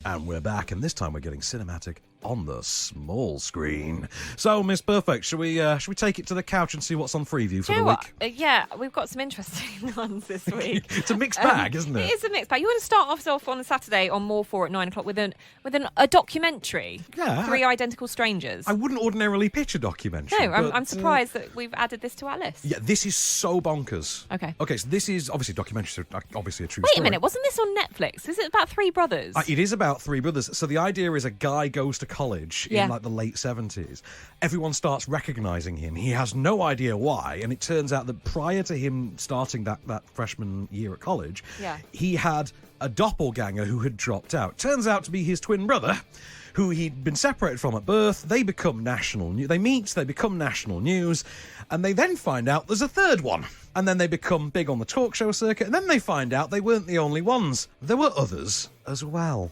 And we're back, and this time we're getting cinematic on the small screen. So, Miss Perfect, should we take it to the couch and see what's on Freeview for the week? Yeah, we've got some interesting ones this week. It's a mixed bag, isn't it? It is a mixed bag. You want to start off on a Saturday on More 4 at 9 o'clock with a documentary. Yeah. Three Identical Strangers. I wouldn't ordinarily pitch a documentary. No, I'm surprised that we've added this to our list. Yeah, this is so bonkers. Okay, so this is obviously a documentary, so obviously a true Wait story. a minute, wasn't this on Netflix? Is it about three brothers? It is about three brothers. So the idea is a guy goes to college in like the late 70s. Everyone starts recognising him. He has no idea why. And it turns out that prior to him starting that freshman year at college, he had a doppelganger who had dropped out. Turns out to be his twin brother, who he'd been separated from at birth. They become national news. They meet, they become national news, and they then find out there's a third one. And then they become big on the talk show circuit, and then they find out they weren't the only ones. There were others as well.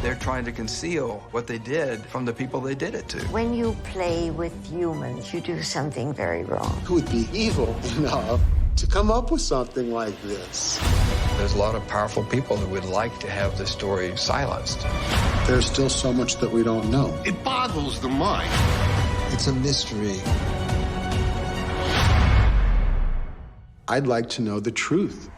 They're trying to conceal what they did from the people they did it to. When you play with humans, you do something very wrong. Who would be evil enough to come up with something like this? There's a lot of powerful people that would like to have the story silenced. There's still so much that we don't know. It boggles the mind. It's a mystery. I'd like to know the truth.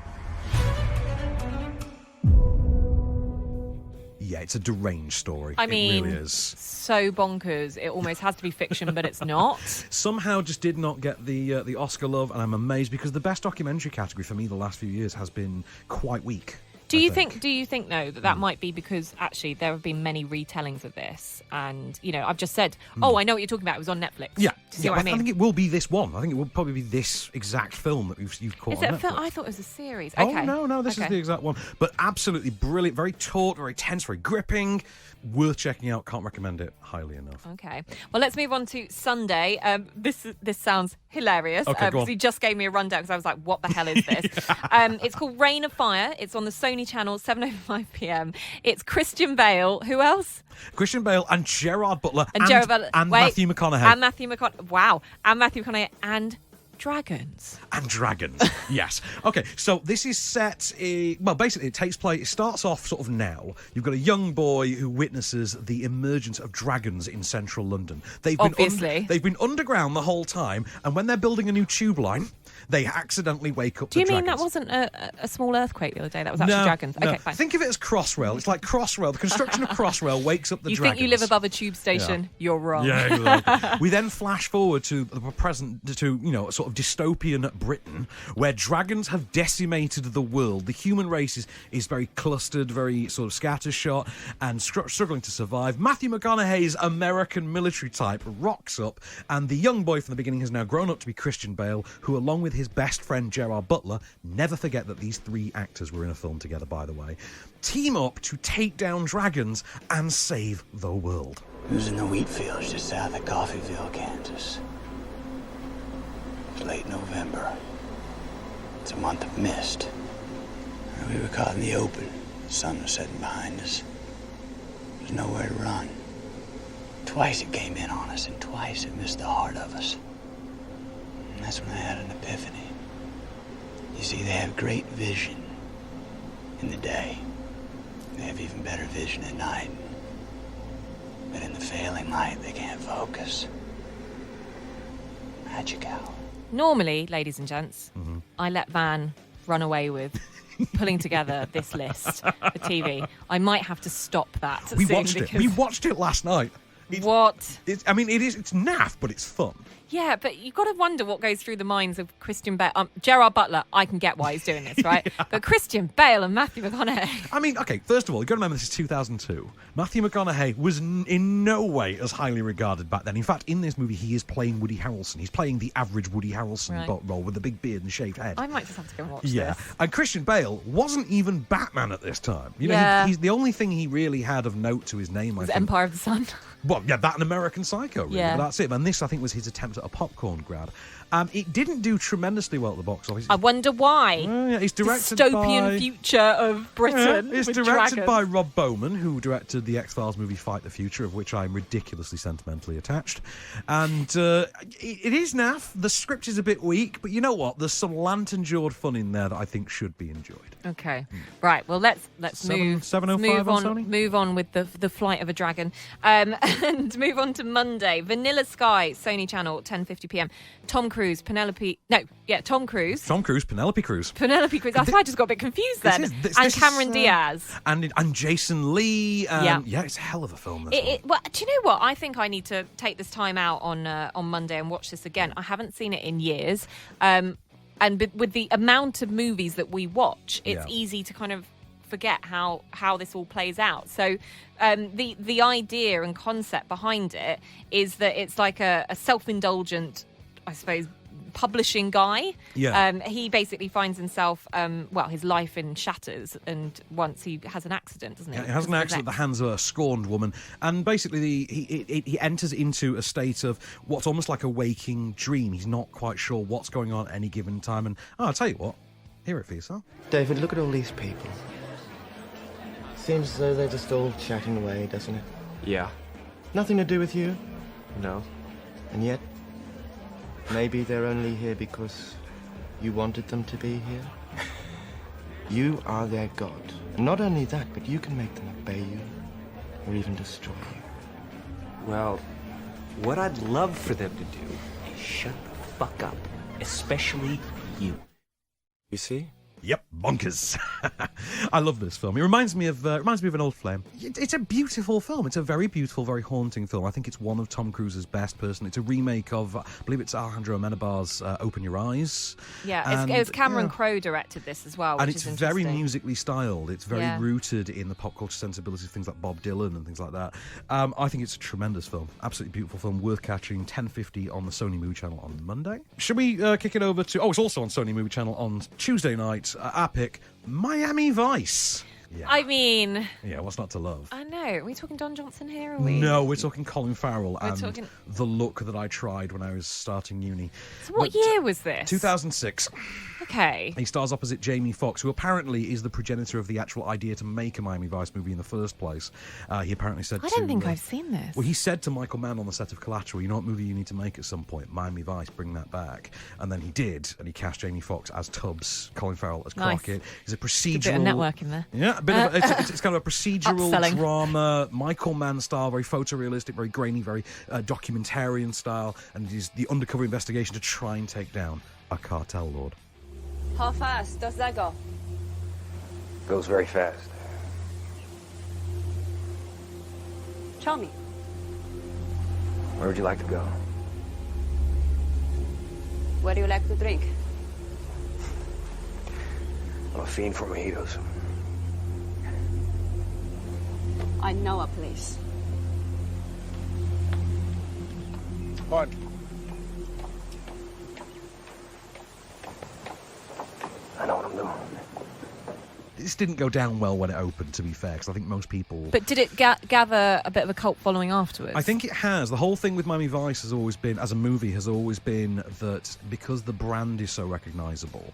Yeah, it's a deranged story. I mean, it really is. So bonkers. It almost has to be fiction, but it's not. Somehow just did not get the Oscar love, and I'm amazed because the best documentary category for me the last few years has been quite weak. Do you think though that might be because actually there have been many retellings of this, and I've just said, I know what you're talking about. It was on Netflix. Yeah, Do you see what I mean? I think it will be this one. I think it will probably be this exact film that you've caught. Is it on a film? Netflix. I thought it was a series. Oh Okay. no, this is the exact one. But absolutely brilliant, very taut, very tense, very gripping. Worth checking out. Can't recommend it highly enough. Okay. Well, let's move on to Sunday. This sounds hilarious. Okay, go because on. he just gave me a rundown because I was like, what the hell is this? It's called Reign of Fire. It's on the Sony channel, 7:05 p.m. It's Christian Bale. Who else? Christian Bale and Gerard Butler and Wait, Matthew McConaughey. And Matthew McConaughey. Wow. And Matthew McConaughey and dragons. And dragons, yes. Okay, so this is set, basically it starts off sort of now. You've got a young boy who witnesses the emergence of dragons in central London. They've been underground the whole time, and when they're building a new tube line, they accidentally wake up Do you the mean dragons. that wasn't a small earthquake the other day? That was actually dragons. No. Okay, fine. Think of it as Crossrail. It's like Crossrail. The construction of Crossrail wakes up the You dragons. think you live above a tube station? Yeah. You're wrong. Yeah, exactly. We then flash forward to the present, to sort of dystopian Britain, where dragons have decimated the world. The human race is very clustered, very sort of scattershot, and struggling to survive. Matthew McConaughey's American military type rocks up, and the young boy from the beginning has now grown up to be Christian Bale, who, along with his best friend Gerard Butler, never forget that these three actors were in a film together, by the way, team up to take down dragons and save the world. It was in the wheat fields just south of Coffeyville, Kansas. It was late November. It's a month of mist. We were caught in the open. The sun was setting behind us. There was nowhere to run. Twice it came in on us, and twice it missed the heart of us. And that's when I had an epiphany. You see, they have great vision in the day. They have even better vision at night. But in the failing light, they can't focus. Magic hour. Normally, ladies and gents, I let Van run away with pulling together this list for TV. I might have to stop that. We watched it last night. What? It's naff, but it's fun. Yeah, but you've got to wonder what goes through the minds of Christian Bale. Gerard Butler, I can get why he's doing this, right? Yeah. But Christian Bale and Matthew McConaughey. I mean, okay, first of all, you've got to remember this is 2002. Matthew McConaughey was in no way as highly regarded back then. In fact, in this movie, he is playing Woody Harrelson. He's playing the average Woody Harrelson role with the big beard and shaved head. I might just have to go and watch this. And Christian Bale wasn't even Batman at this time. He's the only thing he really had of note to his name, Was Empire of the Sun? Well, yeah, that and American Psycho, really. Yeah. But that's it. And this, I think, was his attempt at a popcorn grab. It didn't do tremendously well at the box office. I wonder why. Yeah, it's directed Dystopian future of Britain. It's with directed dragons. by Rob Bowman, who directed the X-Files movie Fight the Future, of which I'm ridiculously sentimentally attached. And it is naff. The script is a bit weak, but you know what? There's some lantern-jawed fun in there that I think should be enjoyed. Okay, right. Well, let's move 7:05 on Sony? Move on with the flight of a dragon, and move on to Monday. Vanilla Sky, Sony Channel, 10:50 p.m. Tom Cruise, Tom Cruise, Penelope Cruz. That's why I just got a bit confused then. And Cameron Diaz and Jason Lee. Yeah, it's a hell of a film. Well, do you know what? I think I need to take this time out on Monday and watch this again. I haven't seen it in years. And with the amount of movies that we watch, it's easy to kind of forget how this all plays out. So the idea and concept behind it is that it's like a self-indulgent, I suppose, publishing guy. He basically finds himself, his life in shatters, and once he has an accident, doesn't he? He has an accident at the hands of a scorned woman, and basically he enters into a state of what's almost like a waking dream. He's not quite sure what's going on at any given time, and I'll tell you what, hear it for yourself. David, look at all these people. Seems as though they're just all chatting away, doesn't it? Yeah. Nothing to do with you? No. And yet, maybe they're only here because you wanted them to be here? You are their god. And not only that, but you can make them obey you, or even destroy you. Well, what I'd love for them to do is shut the fuck up. Especially you. You see? Yep, bonkers. I love this film. It reminds me of an old flame. It's a beautiful film. It's a very beautiful, very haunting film. I think it's one of Tom Cruise's best. Personally, it's a remake of, I believe it's Alejandro Amenabar's "Open Your Eyes." Yeah, it was Cameron Crowe directed this as well, and which it's is very musically styled. It's very Yeah. rooted in the pop culture sensibilities, things like Bob Dylan and things like that. I think it's a tremendous film, absolutely beautiful film, worth catching. 10:50 on the Sony Movie Channel on Monday. Should we kick it over to? Oh, it's also on Sony Movie Channel on Tuesday night. Our pick, Miami Vice. Yeah. I mean... Yeah, what's not to love? I know. Are we talking Don Johnson here, are we? No, we're talking Colin Farrell and talking... the look that I tried when I was starting uni. So what year was this? 2006. Okay. He stars opposite Jamie Foxx, who apparently is the progenitor of the actual idea to make a Miami Vice movie in the first place. He apparently said I don't think I've seen this. Well, he said to Michael Mann on the set of Collateral, you know what movie you need to make at some point? Miami Vice, bring that back. And then he did, and he cast Jamie Foxx as Tubbs, Colin Farrell as Crockett. He's a procedural... Good bit of networking there. Yeah, a bit of it's kind of a procedural Upselling. drama, Michael Mann style, very photorealistic, very grainy, very documentarian style, and it is the undercover investigation to try and take down a cartel lord. How fast does that go? Goes very fast. Tell me. Where would you like to go? What do you like to drink? I'm a fiend for mojitos. I know a place. What? I know what I'm doing. This didn't go down well when it opened, to be fair, because I think most people... But did it gather a bit of a cult following afterwards? I think it has. The whole thing with Miami Vice has always been, as a movie, has always been that because the brand is so recognisable,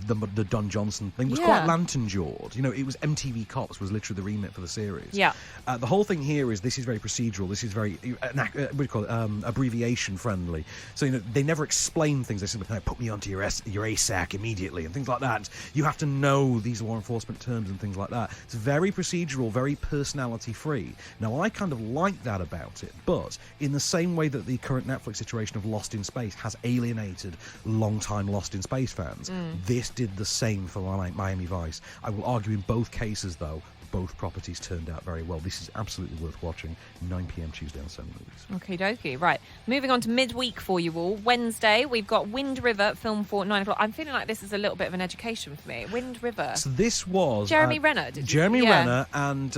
the Don Johnson thing was quite lantern-jawed. You know, it was MTV Cops was literally the remit for the series. Yeah. The whole thing here is this is very procedural. This is very, what do you call it, abbreviation-friendly. So, you know, they never explain things. They simply put me onto your ASAC immediately and things like that. You have to know these law enforcement terms and things like that. It's very procedural, very personality-free. Now, I kind of like that about it, but in the same way that the current Netflix situation of Lost in Space has alienated long-time Lost in Space fans, this did the same for Miami Vice. I will argue in both cases, though, both properties turned out very well. This is absolutely worth watching. 9 p.m. Tuesday on Sony Movies. Okie dokie. Right. Moving on to midweek for you all. Wednesday, we've got Wind River, film for 9 o'clock. I'm feeling like this is a little bit of an education for me. Wind River. So this was... Jeremy Renner, Jeremy Renner and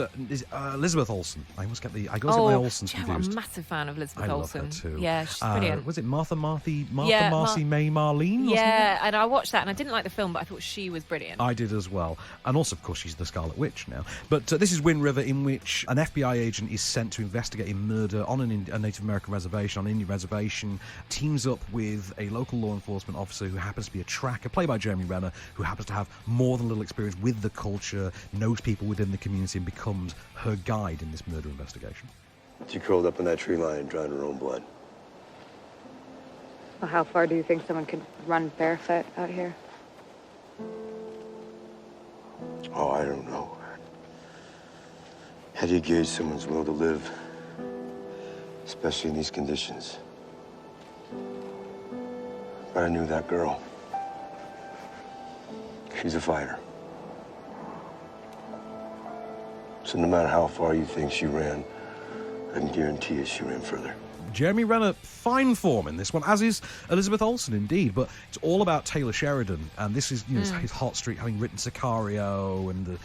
Elizabeth Olsen. I always get my Olsens confused. I'm a massive fan of Elizabeth Olsen. I Olsen. love her too. Yeah, she's brilliant. Was it Martha Marcy May Marlene? Yeah, and I watched that and I didn't like the film, but I thought she was brilliant. I did as well. And also, of course, she's the Scarlet Witch now. But this is Wind River, in which an FBI agent is sent to investigate a murder on a Native American reservation, on an Indian reservation, teams up with a local law enforcement officer who happens to be a tracker, played by Jeremy Renner, who happens to have more than a little experience with the culture, knows people within the community, and becomes her guide in this murder investigation. She curled up in that tree line and drowned in her own blood. Well, how far do you think someone could run barefoot out here? Oh, I don't know. How do you gauge someone's will to live, especially in these conditions? But I knew that girl. She's a fighter. So no matter how far you think she ran, I can guarantee you she ran further. Jeremy Renner, fine form in this one, as is Elizabeth Olsen, indeed. But it's all about Taylor Sheridan, and this is his hot streak, having written Sicario and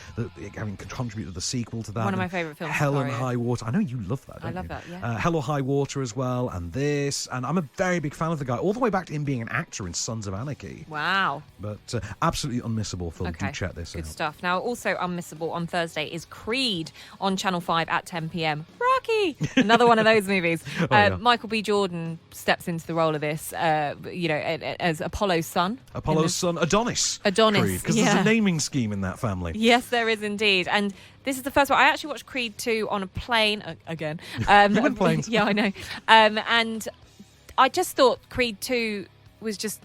having contributed to the sequel to that. One of my favourite films, Hell and Sicario. High Water. I know you love that, don't you? I love that, yeah. Hell or High Water as well, and this. And I'm a very big fan of the guy, all the way back to him being an actor in Sons of Anarchy. Wow. But absolutely unmissable film. Okay. Do check this out. Good stuff. Now, also unmissable on Thursday is Creed on Channel 5 at 10 p.m. Rocky! Another one of those movies. Yeah. Michael B. Jordan steps into the role of this, as Apollo's son. Apollo's son, Adonis. Adonis, Because there's a naming scheme in that family. Yes, there is indeed. And this is the first one. I actually watched Creed 2 on a plane, again. You went planes. Yeah, I know. And I just thought Creed 2 was just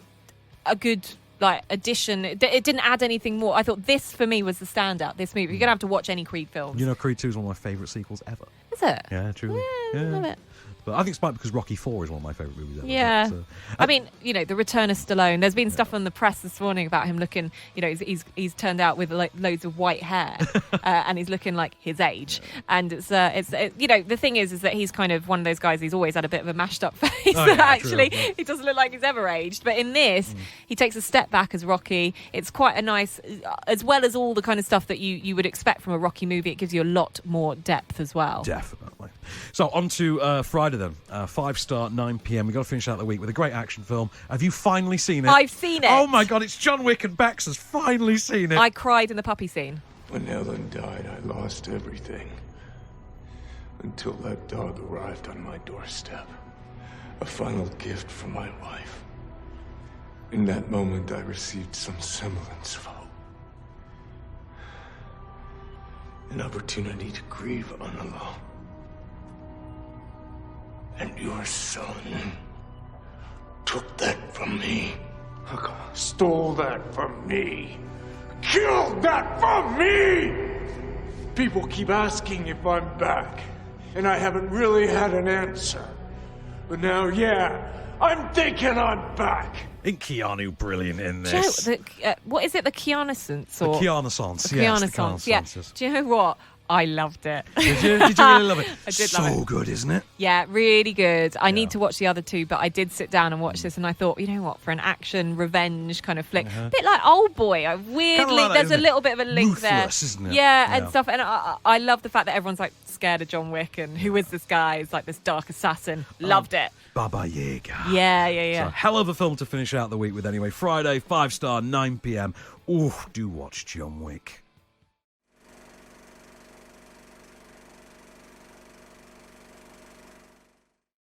a good addition. It didn't add anything more. I thought this, for me, was the standout, this movie. You're going to have to watch any Creed films. You know, Creed 2 is one of my favourite sequels ever. Is it? Yeah, truly. Yeah. Love it. But I think it's partly because Rocky 4 is one of my favourite movies ever. Yeah. But, I mean, the return of Stallone. There's been stuff on the press this morning about him looking, he's turned out with loads of white hair and he's looking like his age. And it's the thing is that he's kind of one of those guys, he's always had a bit of a mashed up face. Oh, yeah, Actually, true. he doesn't look like he's ever aged. But in this, he takes a step back as Rocky. It's quite a nice, as well as all the kind of stuff that you would expect from a Rocky movie, it gives you a lot more depth as well. Definitely. So on to Friday then, 5-star, 9 p.m. We've got to finish out the week with a great action film. Have you finally seen it? I've seen it. Oh my God, it's John Wick, and Bex has finally seen it. I cried in the puppy scene. When Ellen died, I lost everything. Until that dog arrived on my doorstep. A final gift from my wife. In that moment, I received some semblance of hope. An opportunity to grieve unalone. And your son took that from me. Stole that from me. Killed that from me! People keep asking if I'm back, and I haven't really had an answer. But now, I'm thinking I'm back. Ain't Keanu brilliant in this? Joe, what is it, the Keanu-sance? The Keanu-sance, The yes. Keanu-sance, yeah. Do you know what? I loved it. Did you really love it? I did so love it. Good, isn't it? Yeah, really good. I need to watch the other two, but I did sit down and watch this, and I thought, you know what, for an action revenge kind of flick, a bit like Old Boy. There's a little bit of a link Ruthless, there, isn't it? Yeah, and stuff. And I love the fact that everyone's like scared of John Wick, and who is this guy? He's like this dark assassin. Loved it. Baba Yaga. Yeah. So, hell of a film to finish out the week with anyway. Friday, 5-star, 9 p.m. Ooh, do watch John Wick.